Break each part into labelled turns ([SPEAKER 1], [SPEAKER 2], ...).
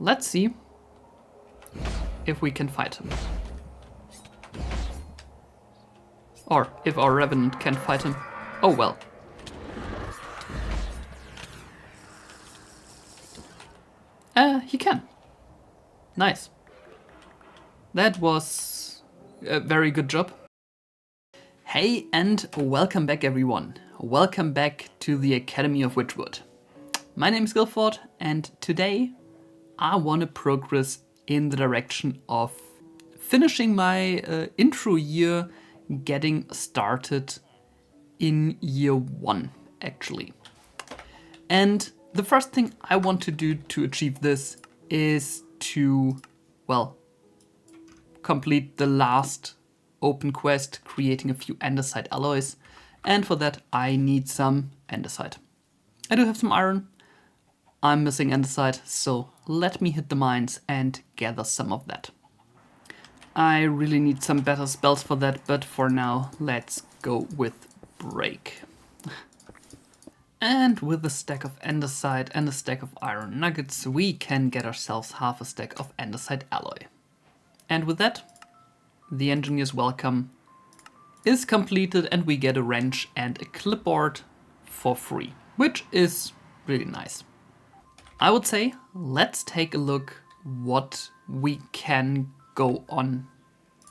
[SPEAKER 1] let's see if we can fight him. Or if our Revenant can fight him. Oh well. He can. Nice. That was a very good job. Hey and welcome back everyone. Welcome back to the Academy of Witchwood. My name is Guilford and today I want to progress in the direction of finishing my intro year, getting started in year 1 actually. And the first thing I want to do to achieve this is to, well, complete the last open quest, creating a few andesite alloys. And for that I need some andesite. I do have some iron. I'm missing andesite, so let me hit the mines and gather some of that. I really need some better spells for that, but for now let's go with break. And with a stack of andesite and a stack of iron nuggets, we can get ourselves half a stack of andesite alloy. And with that, the engineer's welcome is completed and we get a wrench and a clipboard for free, which is really nice. I would say let's take a look what we can go on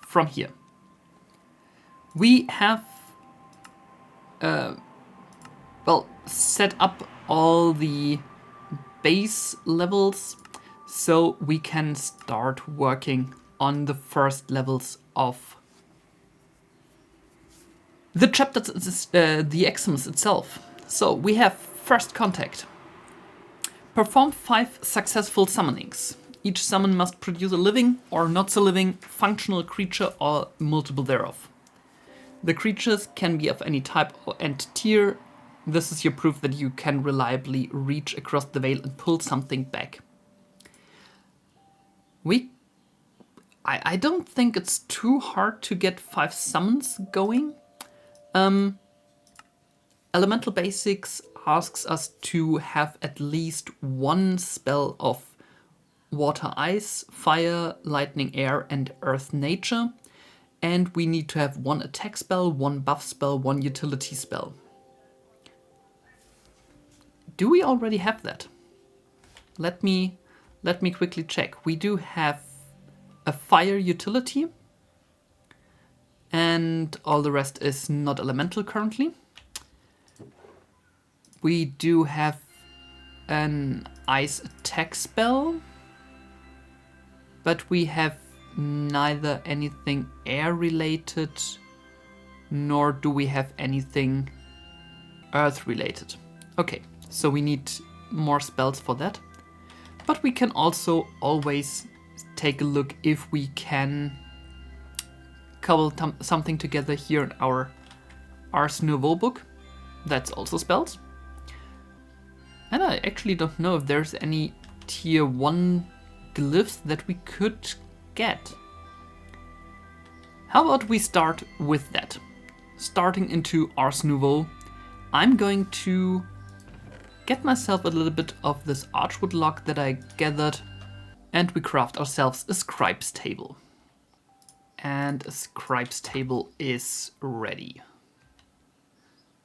[SPEAKER 1] from here. We have set up all the base levels so we can start working on the first levels of the chapter, the exams itself. So we have first contact. Perform 5 successful summonings. Each summon must produce a living or not so living functional creature or multiple thereof. The creatures can be of any type and tier. This is your proof that you can reliably reach across the veil and pull something back. I don't think it's too hard to get 5 summons going. Elemental Basics asks us to have at least 1 spell of water, ice, fire, lightning, air, and earth nature. And we need to have 1 attack spell, 1 buff spell, 1 utility spell. Do we already have that? Let me quickly check. We do have a fire utility, and all the rest is not elemental currently. We do have an ice attack spell, but we have neither anything air related, nor do we have anything earth related. Okay, so we need more spells for that. But we can also always take a look if we can cobble something together here in our Ars Nouveau book. That's also spells. And I actually don't know if there's any tier 1 glyphs that we could get. How about we start with that? Starting into Ars Nouveau, I'm going to get myself a little bit of this archwood log that I gathered, and we craft ourselves a scribe's table. And a scribe's table is ready.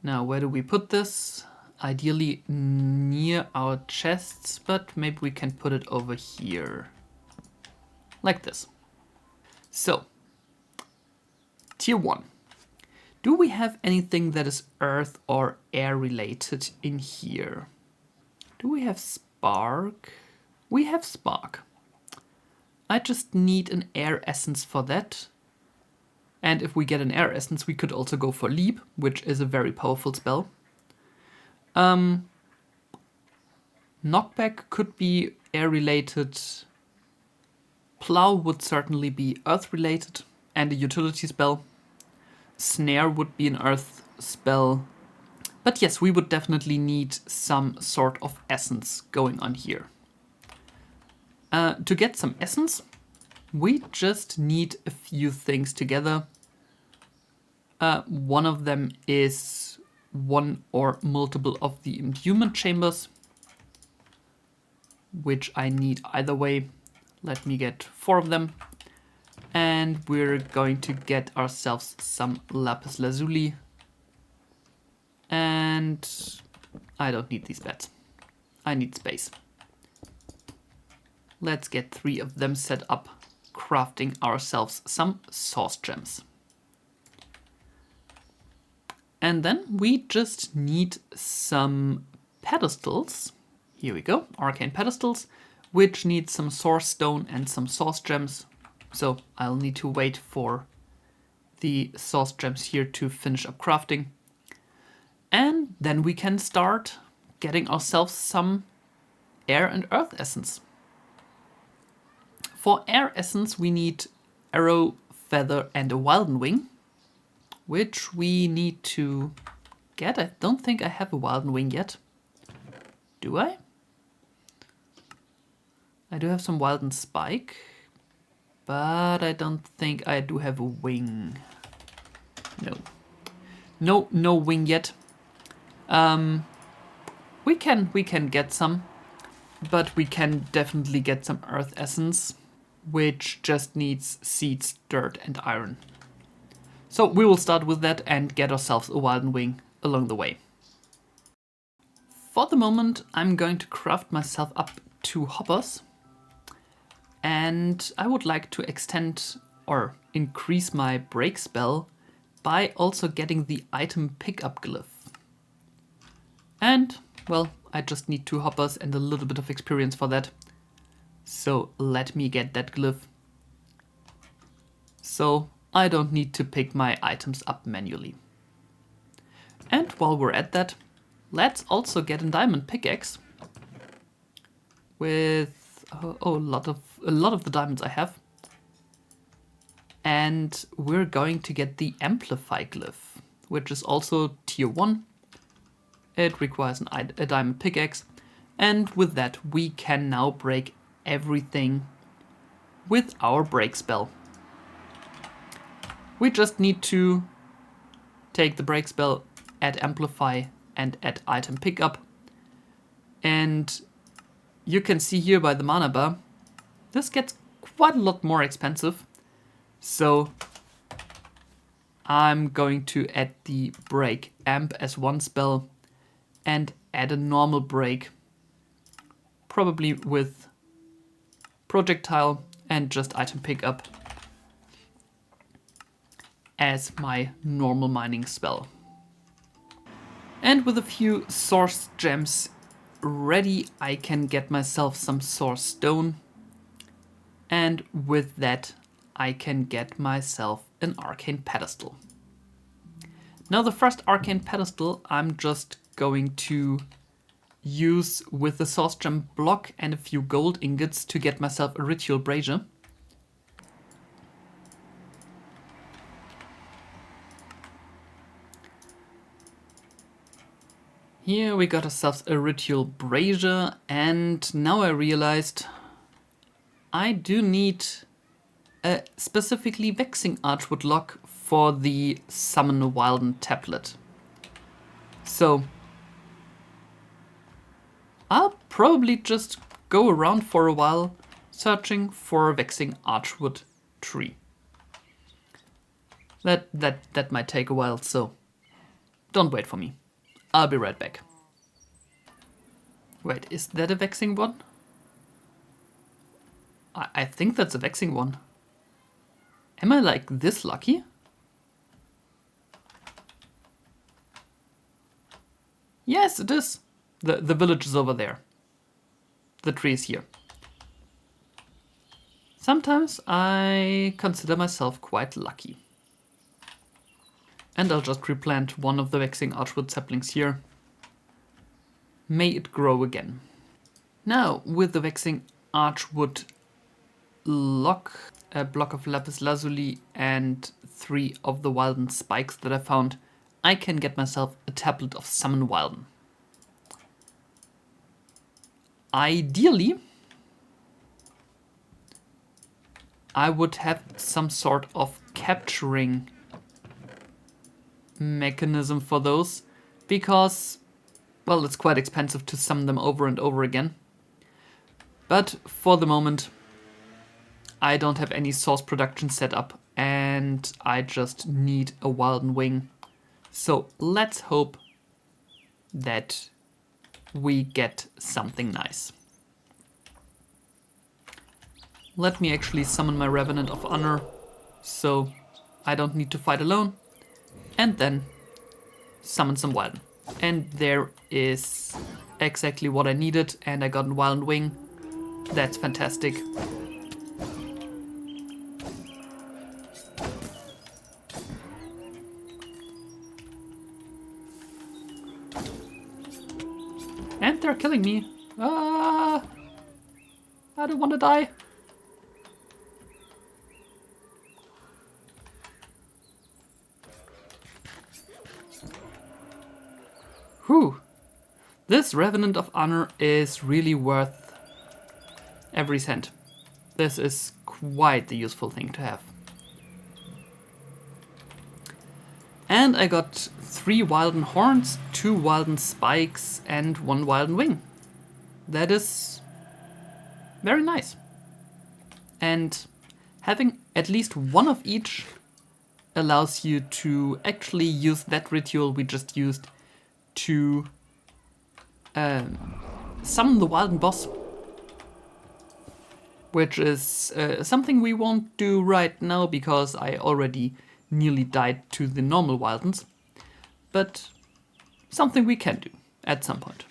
[SPEAKER 1] Now, where do we put this? Ideally near our chests, but maybe we can put it over here. Like this. So, tier 1. Do we have anything that is earth or air related in here? Do we have spark? We have spark. I just need an air essence for that. And if we get an air essence, we could also go for leap, which is a very powerful spell. Knockback could be air related. Plow would certainly be earth related and a utility spell. Snare would be an earth spell. But yes, we would definitely need some sort of essence going on here. To get some essence, we just need a few things together. One of them is 1 or multiple of the endowment chambers. which I need either way. Let me get 4 of them. And we're going to get ourselves some lapis lazuli. And I don't need these beds. I need space. Let's get 3 of them set up, crafting ourselves some source gems. And then we just need some pedestals. Here we go, arcane pedestals, which need some source stone and some source gems. So I'll need to wait for the source gems here to finish up crafting. And then we can start getting ourselves some air and earth essence. For air essence, we need arrow, feather, and a wilden wing, which we need to get. I don't think I have a wilden wing yet. Do I? I do have some wilden spike, but I don't think I do have a wing. No wing yet. We can get some, but we can definitely get some earth essence, which just needs seeds, dirt, and iron. So we will start with that and get ourselves a wilden wing along the way. For the moment, I'm going to craft myself up 2 hoppers. And I would like to extend or increase my break spell by also getting the item pickup glyph. And, well, I just need 2 hoppers and a little bit of experience for that. So let me get that glyph. So I don't need to pick my items up manually. And while we're at that, let's also get a diamond pickaxe with a lot of the diamonds I have. And we're going to get the amplify glyph, which is also tier 1. It requires a diamond pickaxe. And with that, we can now break everything with our break spell. We just need to take the break spell, add amplify, and add item pickup. And you can see here by the mana bar, this gets quite a lot more expensive. So I'm going to add the break amp as 1 spell and add a normal break, probably with projectile and just item pickup as my normal mining spell. And with a few source gems ready, I can get myself some source stone. And with that, I can get myself an arcane pedestal. Now the first arcane pedestal I'm just going to use with the source gem block and a few gold ingots to get myself a ritual brazier. Here we got ourselves a ritual brazier, and now I realized I do need a specifically vexing archwood lock for the summon a wilden tablet. So I'll probably just go around for a while searching for a vexing archwood tree. That might take a while, so don't wait for me. I'll be right back. Wait, is that a vexing one? I think that's a vexing one. Am I like this lucky? Yes, it is. The village is over there. The tree is here. Sometimes I consider myself quite lucky. And I'll just replant one of the vexing archwood saplings here. May it grow again. Now, with the vexing archwood lock, a block of lapis lazuli, and 3 of the wilden spikes that I found, I can get myself a tablet of summon wilden. Ideally, I would have some sort of capturing mechanism for those, because, well, it's quite expensive to summon them over and over again. But for the moment, I don't have any source production set up, and I just need a Wilden Wing. So let's hope that we get something nice. Let me actually summon my Revenant of Honor, so I don't need to fight alone. And then summon some Wilden. And there is exactly what I needed, and I got a Wilden Wing. That's fantastic. And they're killing me. Ah, I don't want to die. Whew. This Revenant of Honor is really worth every cent. This is quite the useful thing to have. And I got 3 Wilden Horns, 2 Wilden Spikes, and 1 Wilden Wing. That is very nice. And having at least one of each allows you to actually use that ritual we just used to summon the Wilden boss, which is something we won't do right now because I already nearly died to the normal Wildens, but something we can do at some point.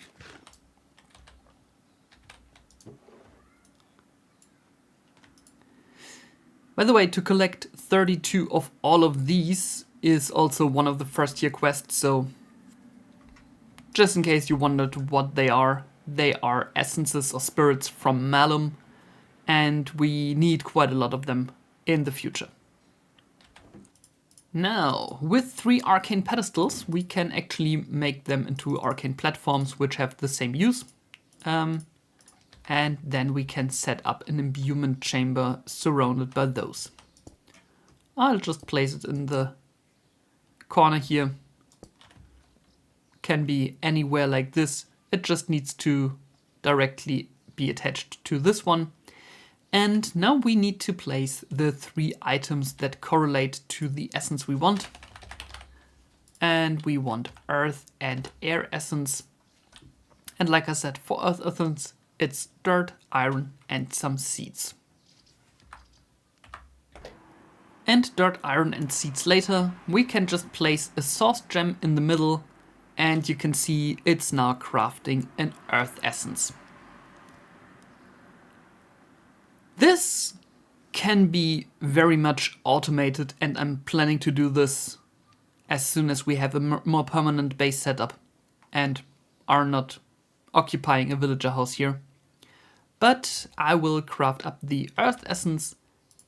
[SPEAKER 1] By the way, to collect 32 of all of these is also one of the first tier quests, so just in case you wondered what they are essences or spirits from Malum, and we need quite a lot of them in the future. Now, with 3 arcane pedestals, we can actually make them into arcane platforms which have the same use. And then we can set up an imbuement chamber surrounded by those. I'll just place it in the corner here. Can be anywhere like this. It just needs to directly be attached to this one. And now we need to place the 3 items that correlate to the essence we want. And we want earth and air essence. And like I said, for earth essence, it's dirt, iron, and some seeds. And dirt, iron, and seeds later, we can just place a source gem in the middle, and you can see it's now crafting an earth essence. This can be very much automated, and I'm planning to do this as soon as we have a more permanent base setup and are not occupying a villager house here. But I will craft up the earth essence,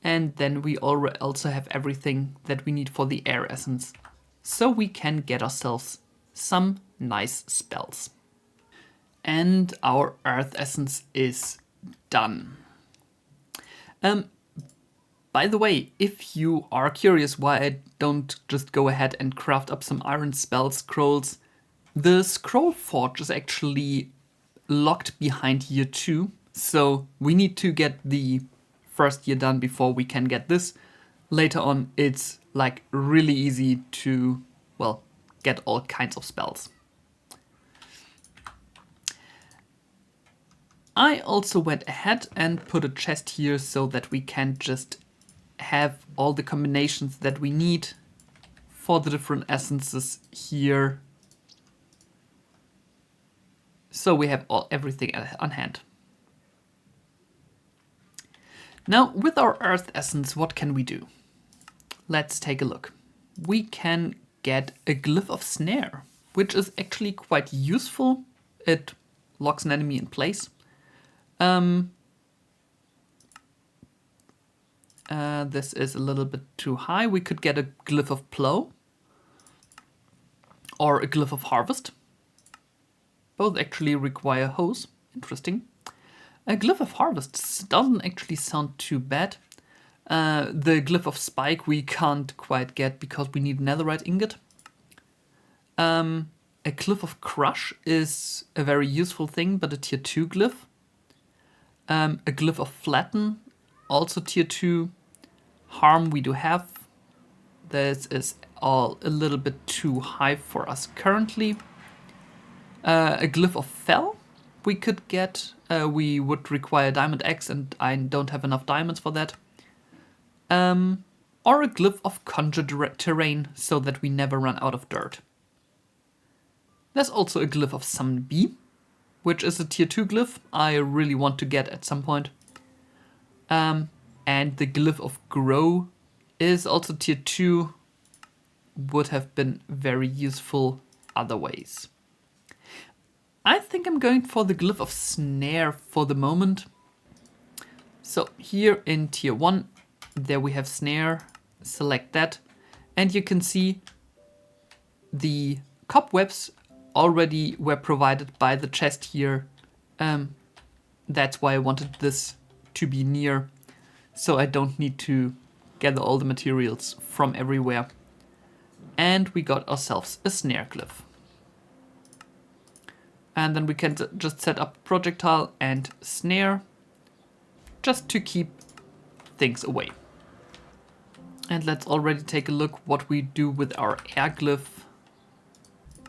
[SPEAKER 1] and then we also have everything that we need for the air essence, so we can get ourselves some nice spells. And our earth essence is done. By the way, if you are curious why I don't just go ahead and craft up some iron spell scrolls, the scroll forge is actually locked behind year 2, so we need to get the first year done before we can get this. Later on, it's like really easy to, well, get all kinds of spells. I also went ahead and put a chest here so that we can just have all the combinations that we need for the different essences here. So we have everything on hand. Now, with our earth essence, what can we do? Let's take a look. We can get a glyph of snare, which is actually quite useful. It locks an enemy in place. This is a little bit too high. We could get a glyph of plow or a glyph of harvest. Both actually require hoes. Interesting. A glyph of harvest doesn't actually sound too bad. The glyph of spike we can't quite get because we need netherite ingot. A glyph of crush is a very useful thing, but a tier 2 glyph. A glyph of flatten, also tier 2. Harm we do have. This is all a little bit too high for us currently. A glyph of fell we could get. We would require diamond X and I don't have enough diamonds for that. Or a glyph of conjure terrain so that we never run out of dirt. There's also a glyph of summon bee, which is a tier 2 glyph I really want to get at some point. And the glyph of grow is also tier 2, would have been very useful other ways. I think I'm going for the glyph of snare for the moment. So here in tier 1, there we have snare, select that, and you can see the cobwebs already were provided by the chest here. That's why I wanted this to be near, so I don't need to gather all the materials from everywhere. And we got ourselves a snare glyph. And then we can just set up projectile and snare, just to keep things away. And let's already take a look what we do with our air glyph.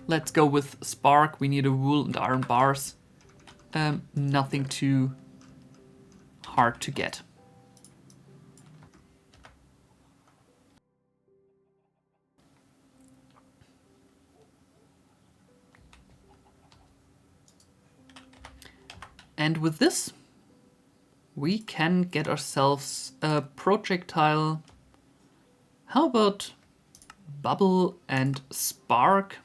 [SPEAKER 1] Let's go with spark. We need a wool and iron bars. Nothing too hard to get. And with this, we can get ourselves a projectile. How about bubble and spark?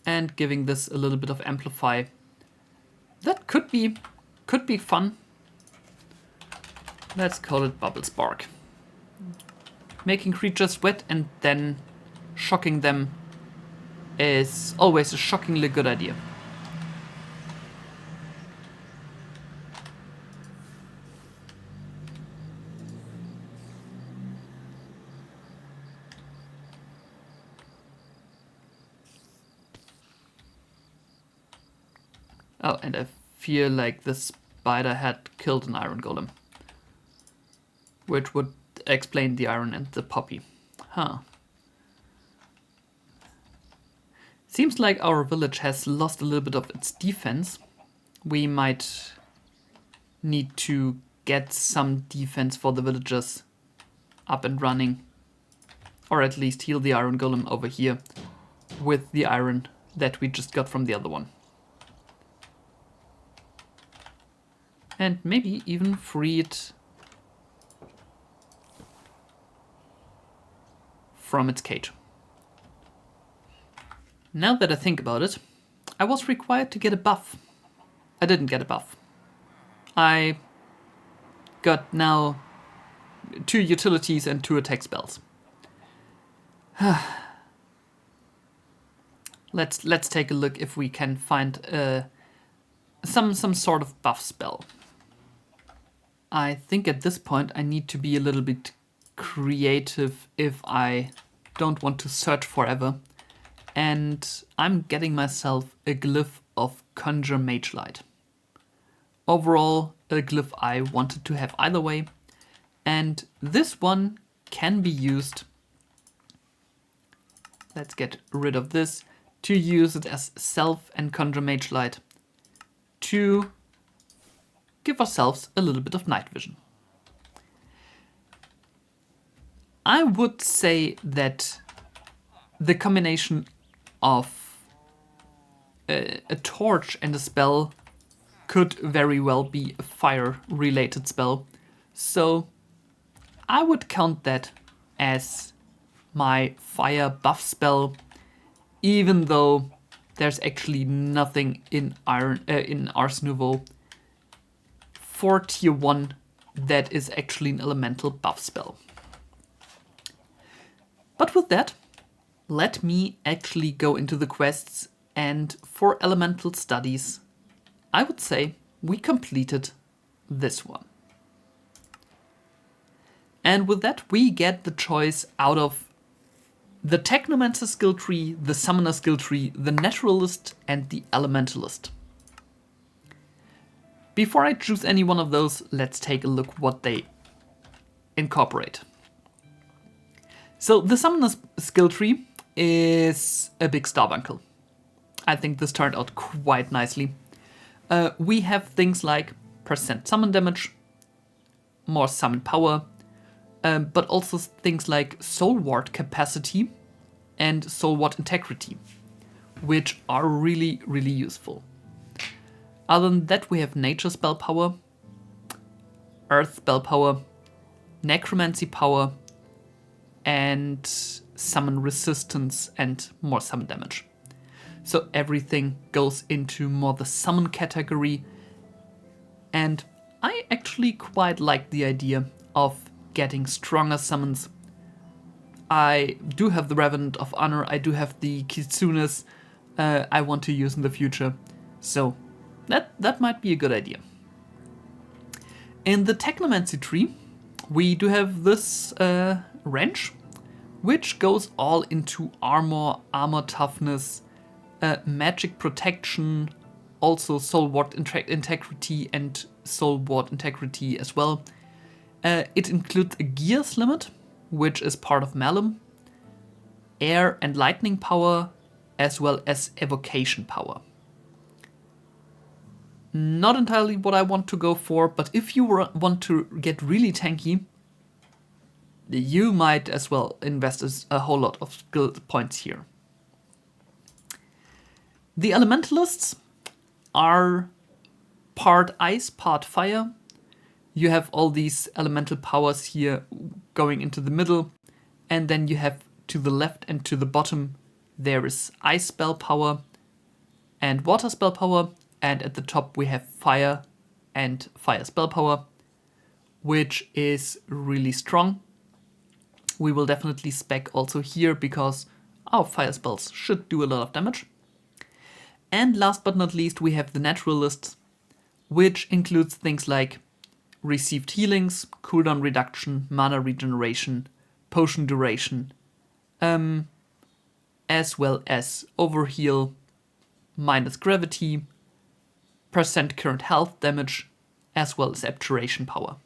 [SPEAKER 1] And giving this a little bit of amplify. That could be fun. Let's call it bubble spark. Making creatures sweat and then shocking them is always a shockingly good idea. Oh, and I feel like the spider had killed an iron golem, which would explain the iron and the poppy. Huh. Seems like our village has lost a little bit of its defense. We might need to get some defense for the villagers up and running, or at least heal the iron golem over here with the iron that we just got from the other one. And maybe even free it from its cage. Now that I think about it, I was required to get a buff. I didn't get a buff. I got now 2 utilities and 2 attack spells. Let's take a look if we can find some sort of buff spell. I think at this point I need to be a little bit creative if I don't want to search forever. And I'm getting myself a glyph of Conjure Mage Light. Overall, a glyph I wanted to have either way. And this one can be used. Let's get rid of this. To use it as Self and Conjure Mage Light. To give ourselves a little bit of night vision. I would say that the combination of a torch and a spell could very well be a fire-related spell. So I would count that as my fire buff spell, even though there's actually nothing in Ars Nouveau for tier 1 that is actually an elemental buff spell. But with that, let me actually go into the quests, and for elemental studies, I would say we completed this one. And with that, we get the choice out of the Technomancer skill tree, the Summoner skill tree, the Naturalist, and the Elementalist. Before I choose any one of those, let's take a look what they incorporate. So the Summoner's skill tree is a big starbuncle. I think this turned out quite nicely. We have things like percent summon damage, more summon power, but also things like soul ward capacity and soul ward integrity, which are really, really useful. Other than that, we have nature spell power, earth spell power, necromancy power, and summon resistance and more summon damage. So everything goes into more the summon category, and I actually quite like the idea of getting stronger summons. I do have the Revenant of Honor, I do have the Kitsunes I want to use in the future, so that might be a good idea. In the Technomancy tree, we do have this wrench, which goes all into armor toughness, magic protection, also soul ward integrity and soul ward integrity as well. It includes a gears limit, which is part of Malum, air and lightning power, as well as evocation power. Not entirely what I want to go for, but if you want to get really tanky, you might as well invest a whole lot of skill points here. The Elementalists are part ice, part fire. You have all these elemental powers here going into the middle, and then you have to the left and to the bottom there is ice spell power and water spell power, and at the top we have fire and fire spell power, which is really strong. We will definitely spec also here because our fire spells should do a lot of damage. And last but not least, we have the Naturalists, which includes things like received healings, cooldown reduction, mana regeneration, potion duration, as well as overheal, minus gravity, percent current health damage, as well as abjuration power.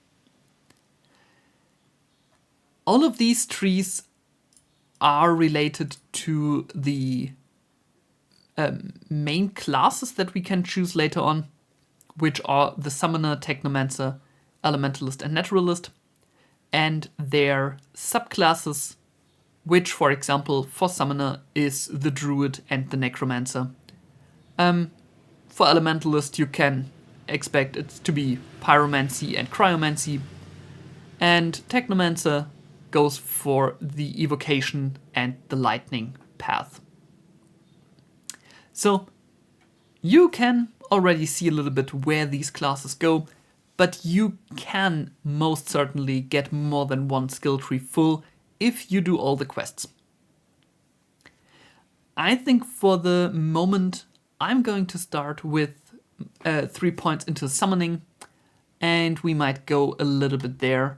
[SPEAKER 1] All of these trees are related to the main classes that we can choose later on, which are the Summoner, Technomancer, Elementalist, and Naturalist, and their subclasses, which, for example, for Summoner is the Druid and the Necromancer. For Elementalist, you can expect it to be Pyromancy and Cryomancy, and Technomancer goes for the Evocation and the Lightning path. So you can already see a little bit where these classes go, but you can most certainly get more than one skill tree full if you do all the quests. I think for the moment I'm going to start with 3 points into summoning, and we might go a little bit there.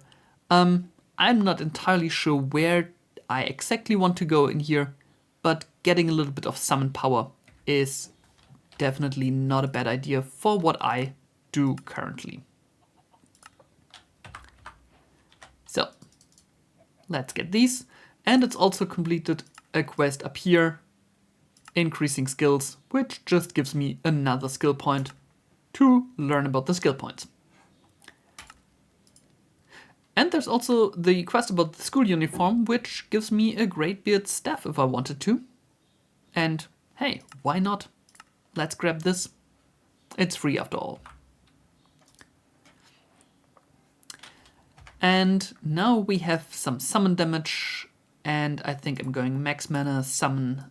[SPEAKER 1] I'm not entirely sure where I exactly want to go in here, but getting a little bit of summon power is definitely not a bad idea for what I do currently. So let's get these, and it's also completed a quest up here, increasing skills, which just gives me another skill point to learn about the skill points. And there's also the quest about the school uniform, which gives me a Greatbeard staff if I wanted to. And hey, why not? Let's grab this. It's free after all. And now we have some summon damage, and I think I'm going max mana, summon,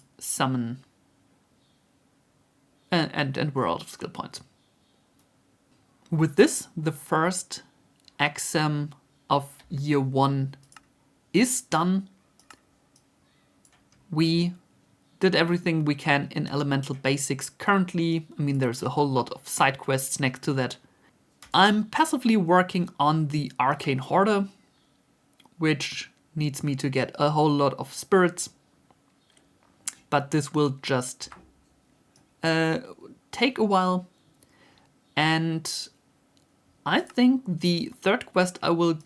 [SPEAKER 1] and we're out of skill points. With this, the first exam of year 1 is done. We did everything we can in Elemental Basics currently. I mean, there's a whole lot of side quests next to that. I'm passively working on the Arcane Hoarder, which needs me to get a whole lot of spirits. But this will just take a while. And I think the third quest I will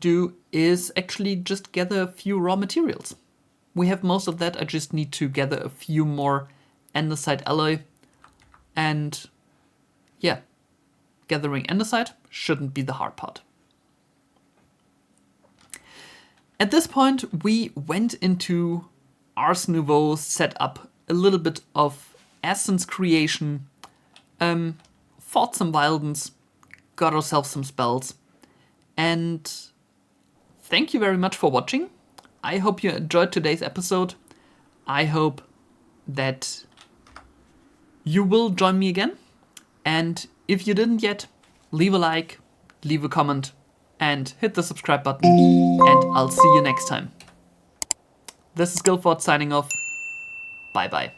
[SPEAKER 1] do is actually just gather a few raw materials. We have most of that, I just need to gather a few more andesite alloy, and yeah, gathering andesite shouldn't be the hard part. At this point, we went into Ars Nouveau, set up a little bit of essence creation, fought some Wildens, got ourselves some spells, and thank you very much for watching. I hope you enjoyed today's episode. I hope that you will join me again. And if you didn't yet, leave a like, leave a comment, and hit the subscribe button. And I'll see you next time. This is Guildford signing off. Bye bye.